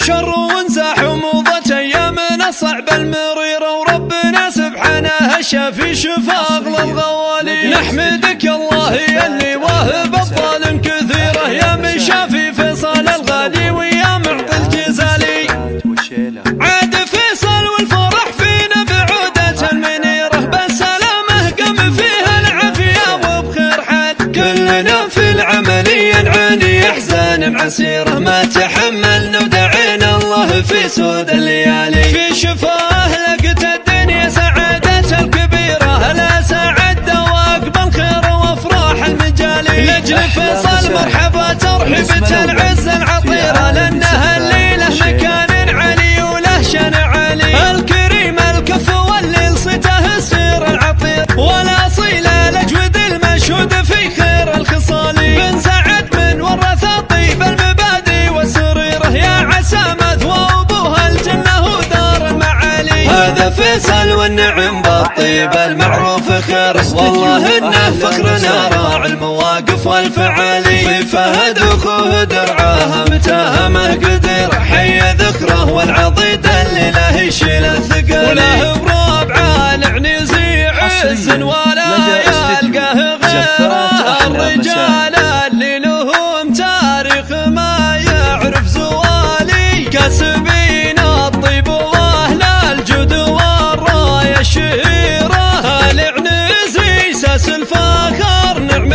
شر وانزاح ومضت ايامنا صعبة المريرة، وربنا سبحانه الشافي شفى اغلى الغوالي. نحمدك يا الله يا اللي واهب افضال كثيرة، يا من شافي فيصل الغالي ويا معطي الجزالي. عاد فيصل والفرح فينا بعودة المنيرة، بالسلامة قم فيها العافية وبخير حال. كلنا في العملية نعاني احزان معسيرة، ما تحملنا ودعينا الله في سود الليالي. في شفاه لقت الدنيا سعادة الكبيرة، لا سعد واقب الخير وافراح المجالي. لاجل فيصل مرحبا ترحيبة العز العطيرة، لانها الليلة مكان علي وله شان عالي. الكريم الكف واللي لصيته السير العطير، والاصيل الاجود المشهود في خير الخصال. بن سعد من ورث طيب المبادئ والسريره، يا عسى مثوى ابوها الجنه ودار المعالي. هذا فيصل والنعم بالطيب المعروف خير، والله انه فخرنا راعي المواقف والفعالي. في فهد اخوه درعاه متاهمه قدير، حي ذكره والعضيد اللي له يشيل الثقل. وله برابعه العنزي عز ولا يلقاه غيره، الرجال اللي لهم تاريخ ما يعرف زوالي. كاسبين الطيب واهل الجود والرايه الشهيره، العنزي ساس الفخر نعم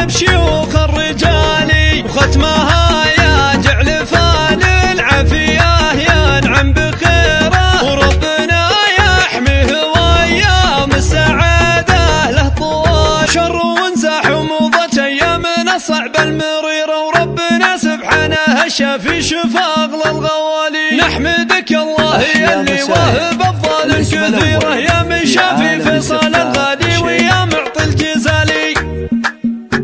بشيوخ الرجالي. وختمها يا جعل فال العافيه ينعم بخيره، وربنا يحميه وايام السعاده له طول. شر وانزاح ومضت ايامنا صعبة المريرة، وربنا سبحانه الشافي شفى اغلى الغوالي. نحمدك يا الله يا اللي واهب افضال كثيرة، يا من شافي فيصل الغالي ويا معطي الجزالي.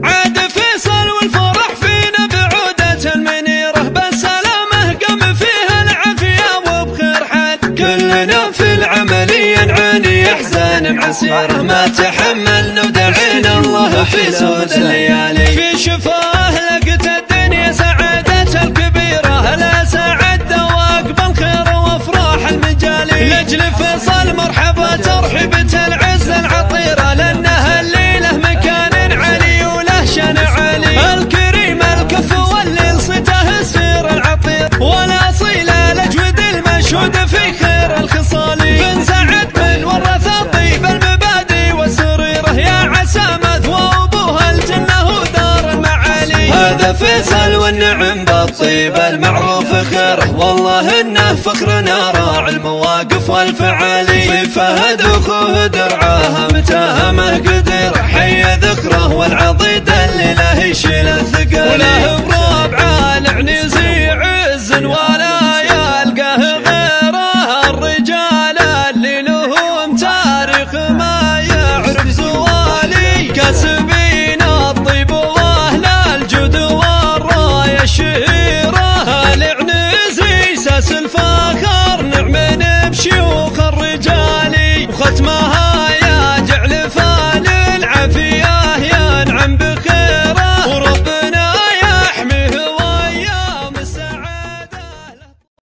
عاد فيصل والفرح فينا بعودة المنيرة، بالسلامة قم فيها العافية وبخير حال. كلنا في العملية نعاني احزان معسيرة، ما تحملنا ودعينا الله في سود الليالي. في شفاه لقت الدنيا سعادة الكبيرة، لا سعد واقب الخير وافراح المجالي. لاجل فيصل مرحبا ترحيبة العز العطيرة، لانها الليلة مكان علي وله شان عالي. الكريم الكف واللي لصيته السير العطير، والاصيل الاجود المشهود في خير الخصال. بن سعد من ورث طيب المبادئ والسريره، يا عسى مثوى ابوها الجنه ودار المعالي. هذا فيصل والنعم بالطيب المعروف خير، والله انه فخرنا راعي المواقف والفعالي. في فهد اخوه درعاه متاهمه قدير، حي ذكره والعضيد اللي له يشيل